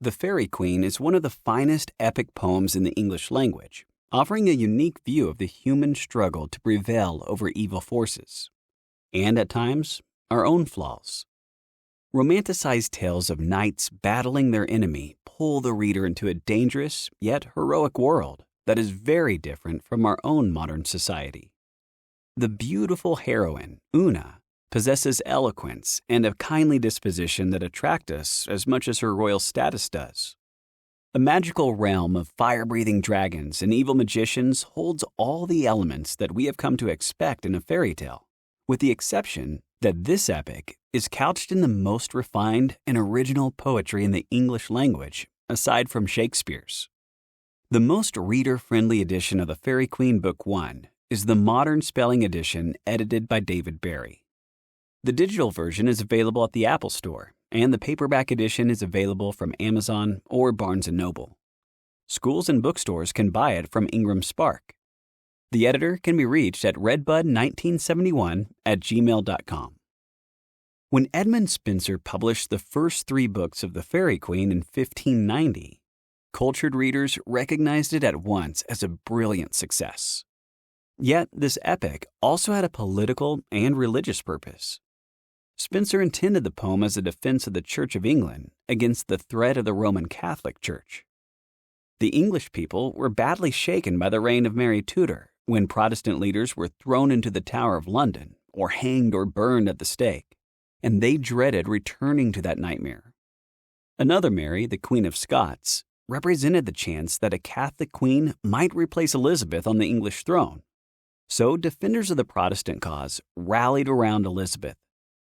The Faerie Queene is one of the finest epic poems in the English language, offering a unique view of the human struggle to prevail over evil forces, and at times, our own flaws. Romanticized tales of knights battling their enemy pull the reader into a dangerous yet heroic world that is very different from our own modern society. The beautiful heroine, Una, possesses eloquence and a kindly disposition that attract us as much as her royal status does. A magical realm of fire-breathing dragons and evil magicians holds all the elements that we have come to expect in a fairy tale, with the exception that this epic is couched in the most refined and original poetry in the English language, aside from Shakespeare's. The most reader-friendly edition of the Faerie Queene Book 1 is the modern spelling edition edited by David Barry. The digital version is available at the Apple Store, and the paperback edition is available from Amazon or Barnes & Noble. Schools and bookstores can buy it from Ingram Spark. The editor can be reached at redbud1971@gmail.com. When Edmund Spenser published the first 3 books of the Faerie Queene in 1590, cultured readers recognized it at once as a brilliant success. Yet this epic also had a political and religious purpose. Spenser intended the poem as a defense of the Church of England against the threat of the Roman Catholic Church. The English people were badly shaken by the reign of Mary Tudor, when Protestant leaders were thrown into the Tower of London or hanged or burned at the stake, and they dreaded returning to that nightmare. Another Mary, the Queen of Scots, represented the chance that a Catholic queen might replace Elizabeth on the English throne. So defenders of the Protestant cause rallied around Elizabeth.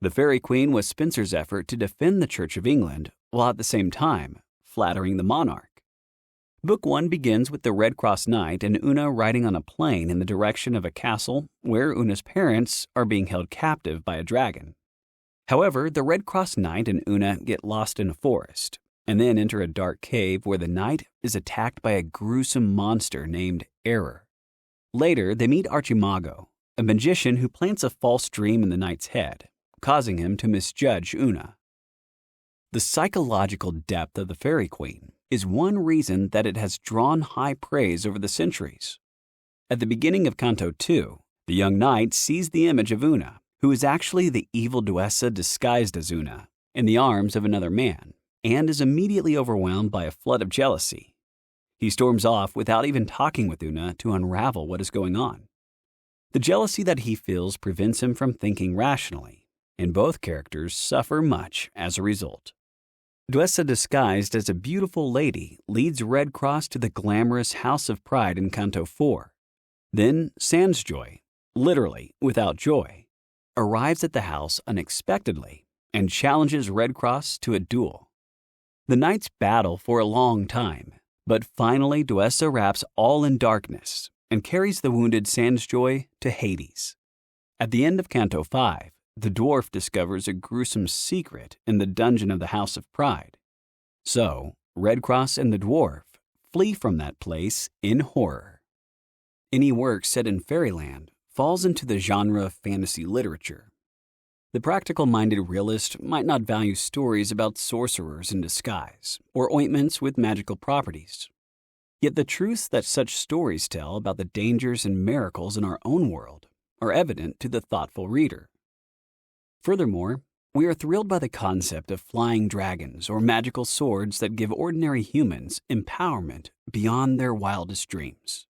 The Faerie Queene was Spenser's effort to defend the Church of England, while at the same time flattering the monarch. Book 1 begins with the Red Cross Knight and Una riding on a plane in the direction of a castle where Una's parents are being held captive by a dragon. However, the Red Cross Knight and Una get lost in a forest, and then enter a dark cave where the knight is attacked by a gruesome monster named Error. Later, they meet Archimago, a magician who plants a false dream in the knight's head, causing him to misjudge Una. The psychological depth of the Faerie Queene is one reason that it has drawn high praise over the centuries. At the beginning of Canto 2, the young knight sees the image of Una, who is actually the evil Duessa disguised as Una, in the arms of another man, and is immediately overwhelmed by a flood of jealousy. He storms off without even talking with Una to unravel what is going on. The jealousy that he feels prevents him from thinking rationally, and both characters suffer much as a result. Duessa disguised as a beautiful lady leads Red Cross to the glamorous House of Pride in Canto 4. Then Sansjoy, literally without joy, arrives at the house unexpectedly and challenges Red Cross to a duel. The knights battle for a long time, but finally Duessa wraps all in darkness and carries the wounded Sansjoy to Hades. At the end of Canto 5, the dwarf discovers a gruesome secret in the dungeon of the House of Pride. So, Red Cross and the dwarf flee from that place in horror. Any work set in fairyland falls into the genre of fantasy literature. The practical-minded realist might not value stories about sorcerers in disguise or ointments with magical properties. Yet the truths that such stories tell about the dangers and miracles in our own world are evident to the thoughtful reader. Furthermore, we are thrilled by the concept of flying dragons or magical swords that give ordinary humans empowerment beyond their wildest dreams.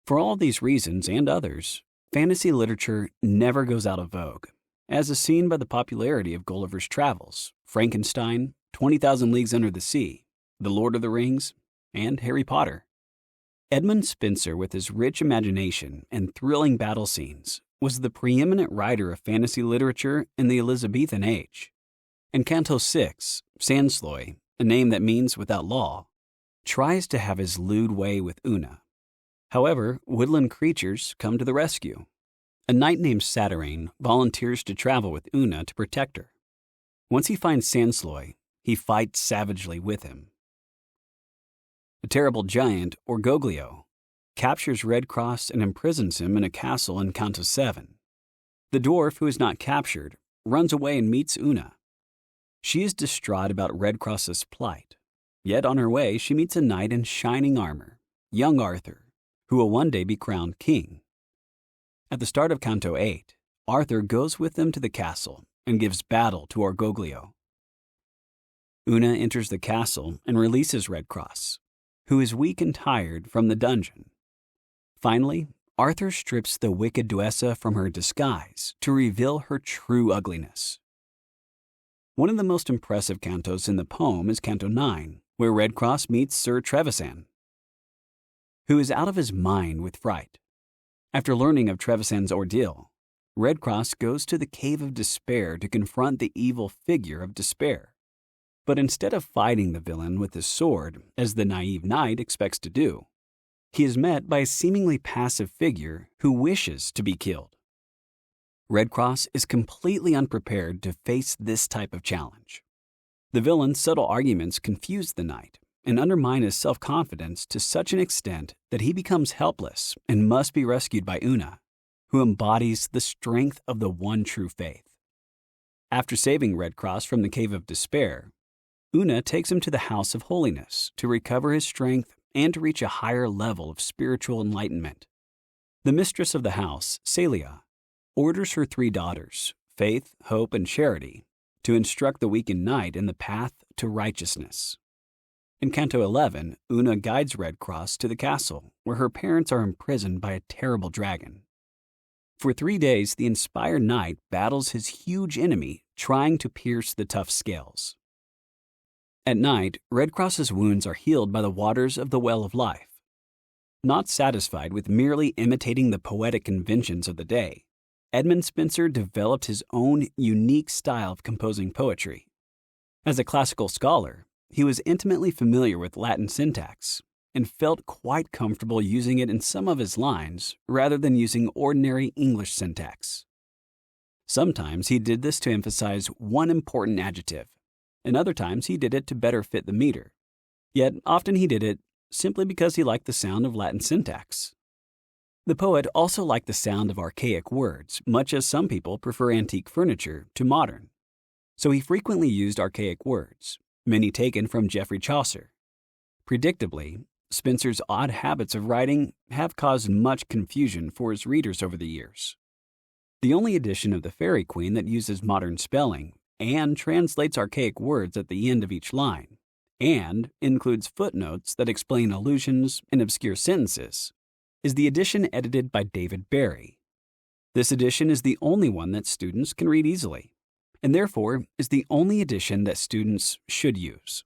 For all these reasons and others, fantasy literature never goes out of vogue, as is seen by the popularity of Gulliver's Travels, Frankenstein, 20,000 Leagues Under the Sea, The Lord of the Rings, and Harry Potter. Edmund Spenser, with his rich imagination and thrilling battle scenes, was the preeminent writer of fantasy literature in the Elizabethan age. In Canto 6, Sansloy, a name that means without law, tries to have his lewd way with Una. However, woodland creatures come to the rescue. A knight named Satyrane volunteers to travel with Una to protect her. Once he finds Sansloy, he fights savagely with him. The terrible giant, Orgoglio, captures Red Cross and imprisons him in a castle in Canto 7. The dwarf, who is not captured, runs away and meets Una. She is distraught about Red Cross's plight. Yet on her way, she meets a knight in shining armor, young Arthur, who will one day be crowned king. At the start of Canto 8, Arthur goes with them to the castle and gives battle to Orgoglio. Una enters the castle and releases Redcross, who is weak and tired from the dungeon. Finally, Arthur strips the wicked Duessa from her disguise to reveal her true ugliness. One of the most impressive cantos in the poem is Canto 9, where Redcross meets Sir Trevisan, who is out of his mind with fright. After learning of Trevisan's ordeal, Redcross goes to the Cave of Despair to confront the evil figure of despair. But instead of fighting the villain with his sword, as the naive knight expects to do, he is met by a seemingly passive figure who wishes to be killed. Redcross is completely unprepared to face this type of challenge. The villain's subtle arguments confuse the knight and undermine his self-confidence to such an extent that he becomes helpless and must be rescued by Una, who embodies the strength of the one true faith. After saving Redcross from the Cave of Despair, Una takes him to the House of Holiness to recover his strength and to reach a higher level of spiritual enlightenment. The mistress of the house, Celia, orders her 3 daughters, Faith, Hope, and Charity, to instruct the weakened knight in the path to righteousness. In Canto 11, Una guides Redcross to the castle, where her parents are imprisoned by a terrible dragon. For 3 days, the inspired knight battles his huge enemy, trying to pierce the tough scales. At night, Redcross's wounds are healed by the waters of the Well of Life. Not satisfied with merely imitating the poetic conventions of the day, Edmund Spenser developed his own unique style of composing poetry. As a classical scholar, he was intimately familiar with Latin syntax and felt quite comfortable using it in some of his lines rather than using ordinary English syntax. Sometimes he did this to emphasize one important adjective, and other times he did it to better fit the meter. Yet often he did it simply because he liked the sound of Latin syntax. The poet also liked the sound of archaic words, much as some people prefer antique furniture to modern. So he frequently used archaic words, many taken from Geoffrey Chaucer. Predictably, Spenser's odd habits of writing have caused much confusion for his readers over the years. The only edition of the Faerie Queene that uses modern spelling and translates archaic words at the end of each line, and includes footnotes that explain allusions and obscure sentences, is the edition edited by David Barry. This edition is the only one that students can read easily, and therefore is the only edition that students should use.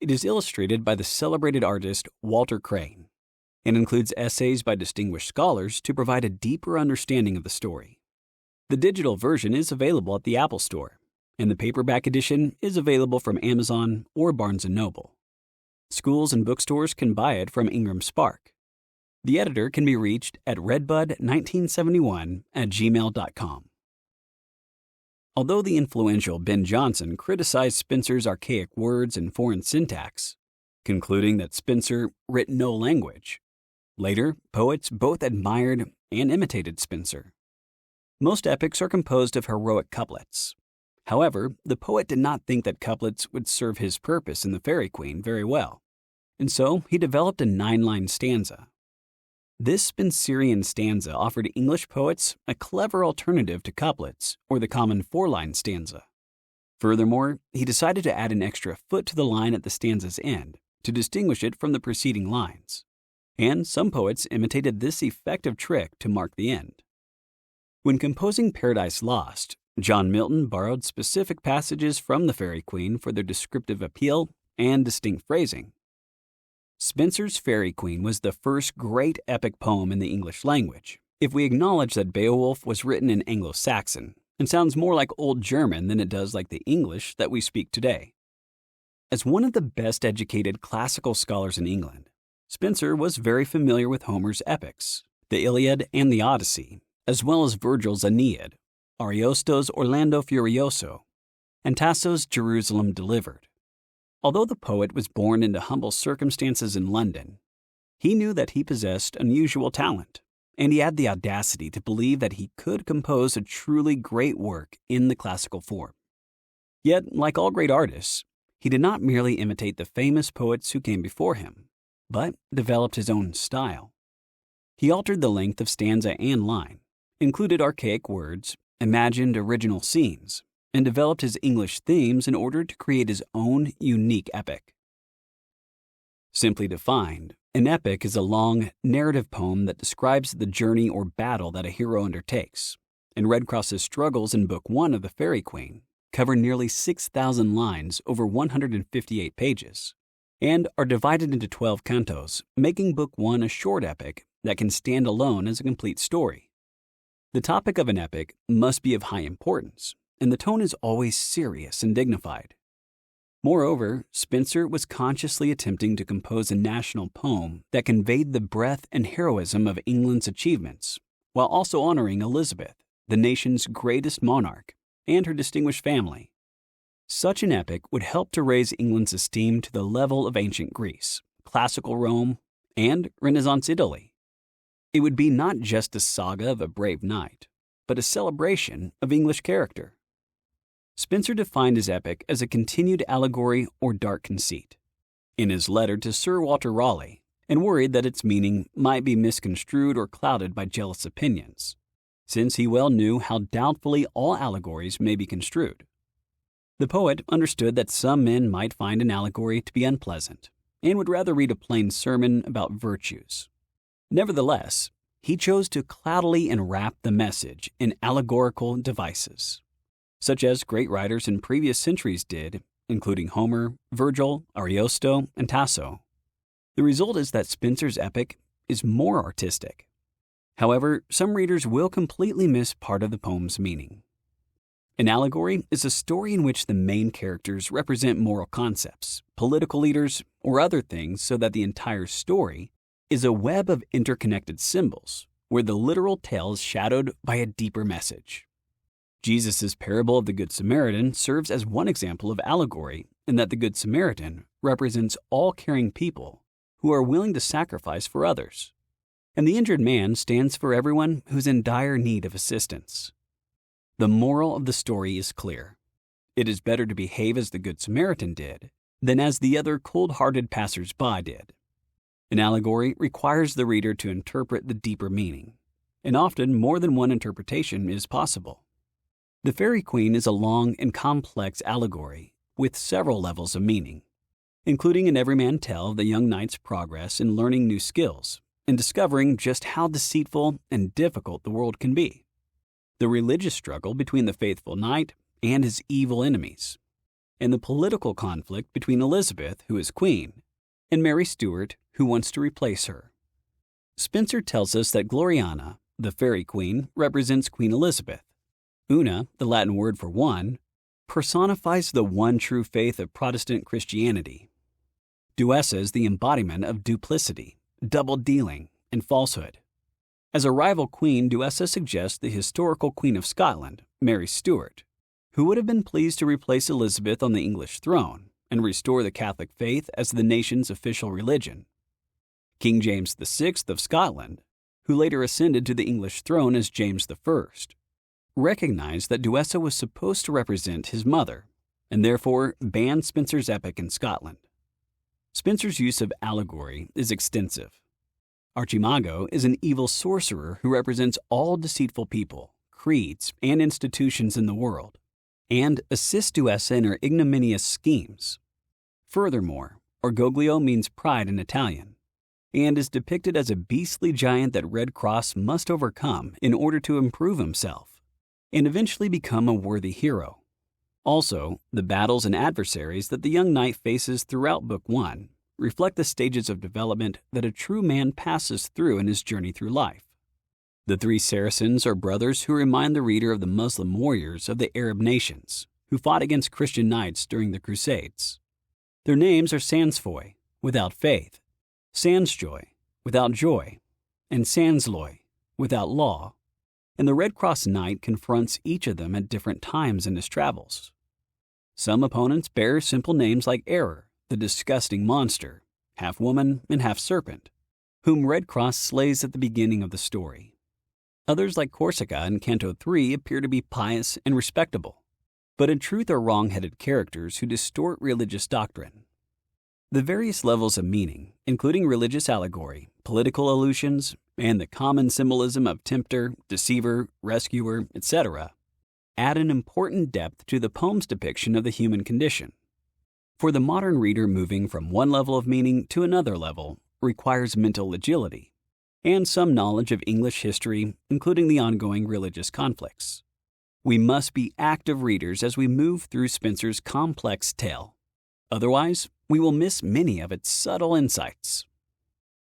It is illustrated by the celebrated artist Walter Crane, and includes essays by distinguished scholars to provide a deeper understanding of the story. The digital version is available at the Apple Store, and the paperback edition is available from Amazon or Barnes & Noble. Schools and bookstores can buy it from Ingram Spark. The editor can be reached at redbud1971@gmail.com. Although the influential Ben Jonson criticized Spenser's archaic words and foreign syntax, concluding that Spenser writ no language, later poets both admired and imitated Spenser. Most epics are composed of heroic couplets. However, the poet did not think that couplets would serve his purpose in the Faerie Queene very well, and so he developed a 9-line stanza. This Spenserian stanza offered English poets a clever alternative to couplets or the common 4-line stanza. Furthermore, he decided to add an extra foot to the line at the stanza's end to distinguish it from the preceding lines, and some poets imitated this effective trick to mark the end. When composing Paradise Lost, John Milton borrowed specific passages from the Faerie Queene for their descriptive appeal and distinct phrasing. Spenser's Faerie Queene was the first great epic poem in the English language, if we acknowledge that Beowulf was written in Anglo-Saxon and sounds more like Old German than it does like the English that we speak today. As one of the best educated classical scholars in England, Spenser was very familiar with Homer's epics, the Iliad and the Odyssey, as well as Virgil's Aeneid, Ariosto's Orlando Furioso, and Tasso's Jerusalem Delivered. Although the poet was born into humble circumstances in London, he knew that he possessed unusual talent, and he had the audacity to believe that he could compose a truly great work in the classical form. Yet, like all great artists, he did not merely imitate the famous poets who came before him, but developed his own style. He altered the length of stanza and line, included archaic words, imagined original scenes, and developed his English themes in order to create his own unique epic. Simply defined, an epic is a long, narrative poem that describes the journey or battle that a hero undertakes, and Red Cross's struggles in Book 1 of The Faerie Queene cover nearly 6,000 lines over 158 pages, and are divided into 12 cantos, making Book 1 a short epic that can stand alone as a complete story. The topic of an epic must be of high importance, and the tone is always serious and dignified. Moreover, Spenser was consciously attempting to compose a national poem that conveyed the breadth and heroism of England's achievements, while also honoring Elizabeth, the nation's greatest monarch, and her distinguished family. Such an epic would help to raise England's esteem to the level of ancient Greece, classical Rome, and Renaissance Italy. It would be not just a saga of a brave knight, but a celebration of English character. Spenser defined his epic as a continued allegory or dark conceit in his letter to Sir Walter Raleigh, and worried that its meaning might be misconstrued or clouded by jealous opinions, since he well knew how doubtfully all allegories may be construed. The poet understood that some men might find an allegory to be unpleasant and would rather read a plain sermon about virtues. Nevertheless, he chose to cloudily enwrap the message in allegorical devices, such as great writers in previous centuries did, including Homer, Virgil, Ariosto, and Tasso. The result is that Spenser's epic is more artistic. However, some readers will completely miss part of the poem's meaning. An allegory is a story in which the main characters represent moral concepts, political leaders, or other things so that the entire story is a web of interconnected symbols, where the literal tale is shadowed by a deeper message. Jesus' parable of the Good Samaritan serves as one example of allegory in that the Good Samaritan represents all caring people who are willing to sacrifice for others, and the injured man stands for everyone who's in dire need of assistance. The moral of the story is clear. It is better to behave as the Good Samaritan did than as the other cold-hearted passers-by did. An allegory requires the reader to interpret the deeper meaning, and often more than one interpretation is possible. The Faerie Queene is a long and complex allegory with several levels of meaning, including an everyman tale of the young knight's progress in learning new skills and discovering just how deceitful and difficult the world can be, the religious struggle between the faithful knight and his evil enemies, and the political conflict between Elizabeth, who is queen, and Mary Stuart, who wants to replace her. Spenser tells us that Gloriana, the Faerie Queene, represents Queen Elizabeth. Una, the Latin word for one, personifies the one true faith of Protestant Christianity. Duessa is the embodiment of duplicity, double-dealing, and falsehood. As a rival queen, Duessa suggests the historical Queen of Scotland, Mary Stuart, who would have been pleased to replace Elizabeth on the English throne and restore the Catholic faith as the nation's official religion. King James VI of Scotland, who later ascended to the English throne as James I, recognized that Duessa was supposed to represent his mother, and therefore banned Spenser's epic in Scotland. Spenser's use of allegory is extensive. Archimago is an evil sorcerer who represents all deceitful people, creeds, and institutions in the world, and assists Duessa in her ignominious schemes. Furthermore, Orgoglio means pride in Italian, and is depicted as a beastly giant that Red Cross must overcome in order to improve himself and eventually become a worthy hero. Also, the battles and adversaries that the young knight faces throughout Book 1 reflect the stages of development that a true man passes through in his journey through life. The three Saracens are brothers who remind the reader of the Muslim warriors of the Arab nations who fought against Christian knights during the Crusades. Their names are Sansfoy, without faith, Sansjoy, without joy, and Sansloy, without law. And the Red Cross Knight confronts each of them at different times in his travels. Some opponents bear simple names like Error, the disgusting monster, half woman and half serpent, whom Red Cross slays at the beginning of the story. Others like Corsica in Canto 3 appear to be pious and respectable, but in truth are wrong-headed characters who distort religious doctrine. The various levels of meaning, including religious allegory, political allusions, and the common symbolism of tempter, deceiver, rescuer, etc., add an important depth to the poem's depiction of the human condition. For the modern reader, moving from one level of meaning to another level requires mental agility and some knowledge of English history, including the ongoing religious conflicts. We must be active readers as we move through Spenser's complex tale. Otherwise, we will miss many of its subtle insights.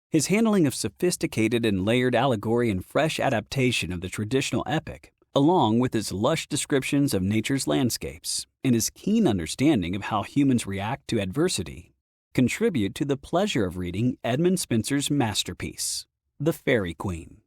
His handling of sophisticated and layered allegory and fresh adaptation of the traditional epic, along with his lush descriptions of nature's landscapes and his keen understanding of how humans react to adversity, contribute to the pleasure of reading Edmund Spenser's masterpiece, The Faerie Queene.